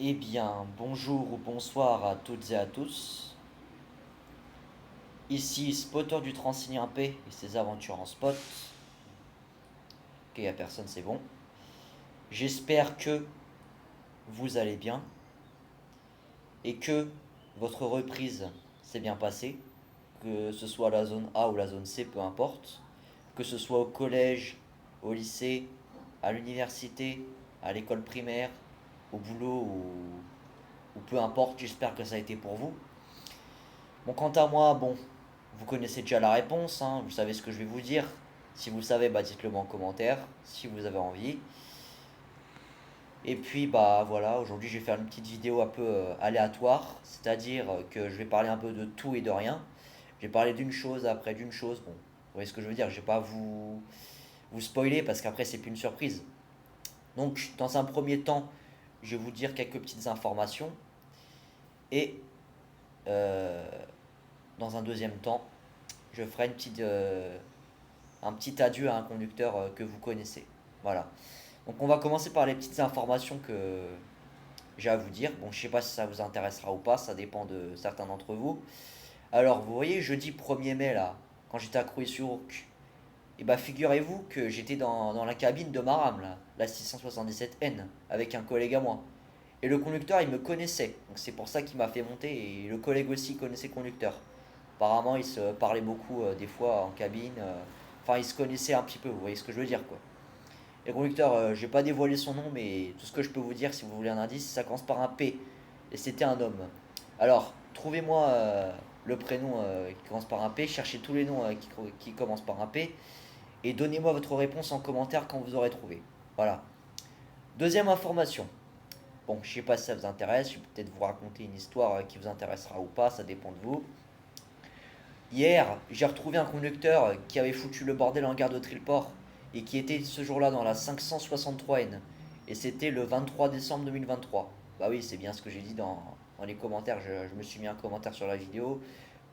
Eh bien, bonjour ou bonsoir à toutes et à tous. Ici Spotter du Transilien P et ses aventures en spot. Ok, y a personne, c'est bon. J'espère que vous allez bien et que votre reprise s'est bien passée, que ce soit la zone A ou la zone C, peu importe, que ce soit au collège, au lycée, à l'université, à l'école primaire, au boulot ou peu importe, j'espère que ça a été pour vous. Bon, quant à moi, bon, vous connaissez déjà la réponse, hein, vous savez ce que je vais vous dire. Si vous le savez, bah dites-le moi en commentaire, si vous avez envie. Et puis, bah voilà, aujourd'hui je vais faire une petite vidéo un peu aléatoire, c'est-à-dire que je vais parler un peu de tout et de rien. Je vais parler d'une chose après d'une chose, bon, vous voyez ce que je veux dire, je vais pas vous spoiler parce qu'après c'est plus une surprise. Donc, dans un premier temps, je vais vous dire quelques petites informations et euh, dans un deuxième temps, je ferai un petit adieu à un conducteur que vous connaissez. Voilà. Donc on va commencer par les petites informations que j'ai à vous dire. Bon, je sais pas si ça vous intéressera ou pas, ça dépend de certains d'entre vous. Alors, vous voyez, jeudi 1er mai, là, quand j'étais à Crouy-sur-Ourcq, et bah figurez-vous que j'étais dans la cabine de ma rame, là, la 677N, avec un collègue à moi. Et le conducteur, il me connaissait, donc c'est pour ça qu'il m'a fait monter, et le collègue aussi connaissait le conducteur. Apparemment, ils se parlaient beaucoup des fois en cabine. Enfin, ils se connaissaient un petit peu, vous voyez ce que je veux dire, quoi. Et le conducteur, je vais pas dévoiler son nom, mais tout ce que je peux vous dire, si vous voulez un indice, ça commence par un P. Et c'était un homme. Alors, trouvez-moi le prénom qui commence par un P, cherchez tous les noms qui commencent par un P, et donnez-moi votre réponse en commentaire quand vous aurez trouvé. Voilà. Deuxième information. Bon, je sais pas si ça vous intéresse, je vais peut-être vous raconter une histoire qui vous intéressera ou pas, ça dépend de vous. Hier, j'ai retrouvé un conducteur qui avait foutu le bordel en gare de Trillport et qui était ce jour-là dans la 563N. Et c'était le 23 décembre 2023. Bah oui, c'est bien ce que j'ai dit dans les commentaires. Je me suis mis un commentaire sur la vidéo.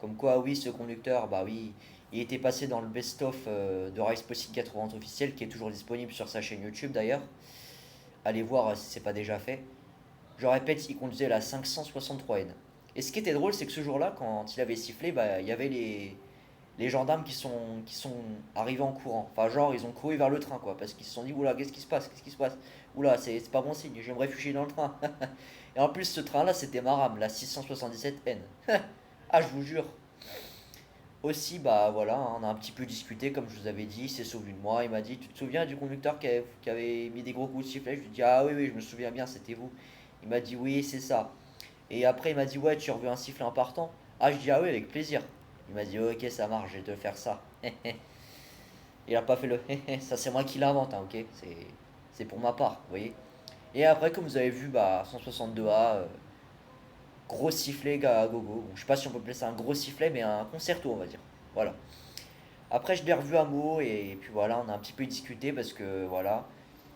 Comme quoi, oui, ce conducteur, bah oui, il était passé dans le best-of de Race Possible 80 officiel qui est toujours disponible sur sa chaîne YouTube d'ailleurs. Allez voir si c'est pas déjà fait. Je répète, il conduisait la 563N. Et ce qui était drôle, c'est que ce jour-là, quand il avait sifflé, bah, il y avait les gendarmes qui sont arrivés en courant. Enfin, genre, ils ont couru vers le train, quoi, parce qu'ils se sont dit, oula, qu'est-ce qui se passe? Qu'est-ce qui se passe? Oula, c'est pas bon signe, je vais me réfugier dans le train. Et en plus, ce train-là, c'était ma rame, la 677N. Ah, je vous jure. Aussi, bah voilà, hein, on a un petit peu discuté, comme je vous avais dit, il s'est souvenu de moi. Il m'a dit, tu te souviens du conducteur qui avait mis des gros coups de sifflet? Je lui ai dit, ah oui, oui, je me souviens bien, c'était vous. Il m'a dit, oui, c'est ça. Et après, il m'a dit, ouais, tu reviens un sifflet en partant? Ah, je dis, ah oui, avec plaisir. Il m'a dit, ok, ça marche, je vais te faire ça. Il a pas fait le ça c'est moi qui l'invente, hein, ok? C'est pour ma part, vous voyez? Et après, comme vous avez vu, bah, 162A, gros sifflet à gogo. Bon, je sais pas si on peut appeler ça un gros sifflet, mais un concerto, on va dire. Voilà. Après, je l'ai revu à Meaux et puis voilà, on a un petit peu discuté parce que voilà,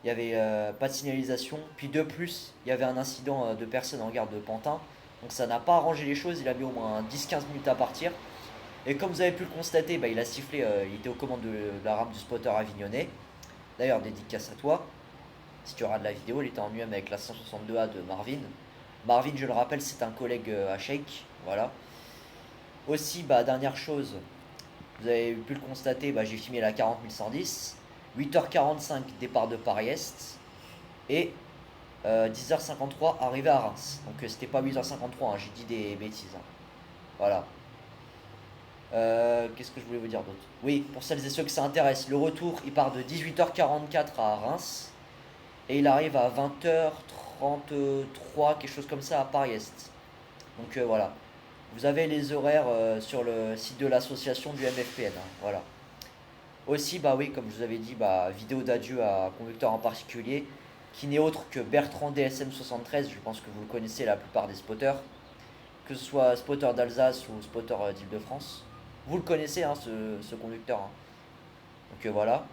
il y avait pas de signalisation. Puis de plus, il y avait un incident de personnes en gare de Pantin. Donc ça n'a pas arrangé les choses, il a mis au moins 10-15 minutes à partir. Et comme vous avez pu le constater, bah, il a sifflé, il était aux commandes de la rame du spotter avignonnais. D'ailleurs, dédicace à toi. Si tu regardes la vidéo, il était en UM avec la 162A de Marvin. Marvin, je le rappelle, c'est un collègue à Shake. Voilà. Aussi, bah, dernière chose, vous avez pu le constater, bah, j'ai filmé la 40110. 8h45, départ de Paris-Est. Et 10h53, arrivé à Reims. Donc c'était pas 8h53, hein, j'ai dit des bêtises, hein. Voilà. Qu'est-ce que je voulais vous dire d'autre? Oui, pour celles et ceux que ça intéresse, le retour, il part de 18h44 à Reims et il arrive à 20h33, quelque chose comme ça à Paris-Est. Donc voilà. Vous avez les horaires sur le site de l'association du MFPN, hein, voilà. Aussi, bah oui, comme je vous avais dit, bah, vidéo d'adieu à un conducteur en particulier, qui n'est autre que Bertrand DSM73, je pense que vous le connaissez la plupart des spotters, que ce soit spotter d'Alsace ou spotter d'Île-de-France. Vous le connaissez, hein, ce conducteur, hein. Donc voilà.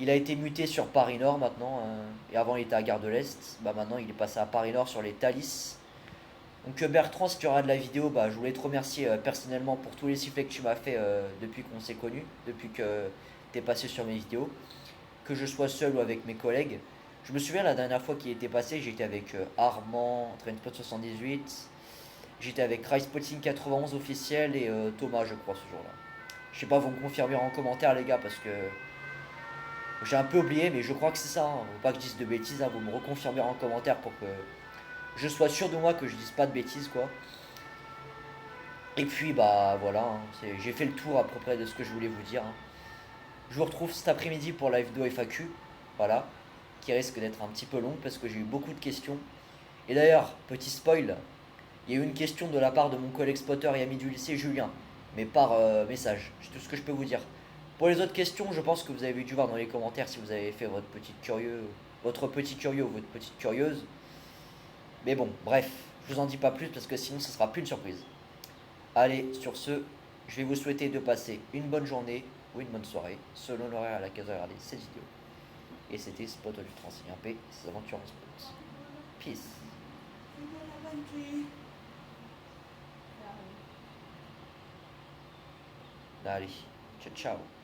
Il a été muté sur Paris-Nord maintenant, et avant il était à Gare de l'Est. Bah maintenant il est passé à Paris-Nord sur les Thalys. Donc Bertrand, si tu regardes la vidéo, bah, je voulais te remercier personnellement pour tous les sifflets que tu m'as fait depuis qu'on s'est connus, depuis que tu es passé sur mes vidéos. Que je sois seul ou avec mes collègues, Je me souviens la dernière fois qu'il était passé, j'étais avec Armand, Trainspot 78, j'étais avec Spotting 91 officiel et Thomas, je crois, ce jour-là. Je sais pas, vous me confirmerez en commentaire, les gars, parce que j'ai un peu oublié, mais je crois que c'est ça. Hein. Faut pas que je dise de bêtises, hein. Vous me reconfirmerez en commentaire pour que je sois sûr de moi, que je dise pas de bêtises, quoi. Et puis, bah voilà, hein, j'ai fait le tour à peu près de ce que je voulais vous dire. Hein. Je vous retrouve cet après-midi pour la vidéo FAQ, voilà, qui risque d'être un petit peu longue parce que j'ai eu beaucoup de questions. Et d'ailleurs, petit spoil, il y a eu une question de la part de mon collègue spotter et ami du lycée, Julien, mais par message. C'est tout ce que je peux vous dire. Pour les autres questions, je pense que vous avez dû voir dans les commentaires si vous avez fait votre petit curieux ou votre petite curieuse. Mais bon, bref, je vous en dis pas plus parce que sinon ce sera plus une surprise. Allez, sur ce, je vais vous souhaiter de passer une bonne journée ou une bonne soirée, selon l'horaire à laquelle vous regardez cette vidéo. Et c'était Spot du Transilien P, ses aventures en spot. Peace. Allez, ciao ciao.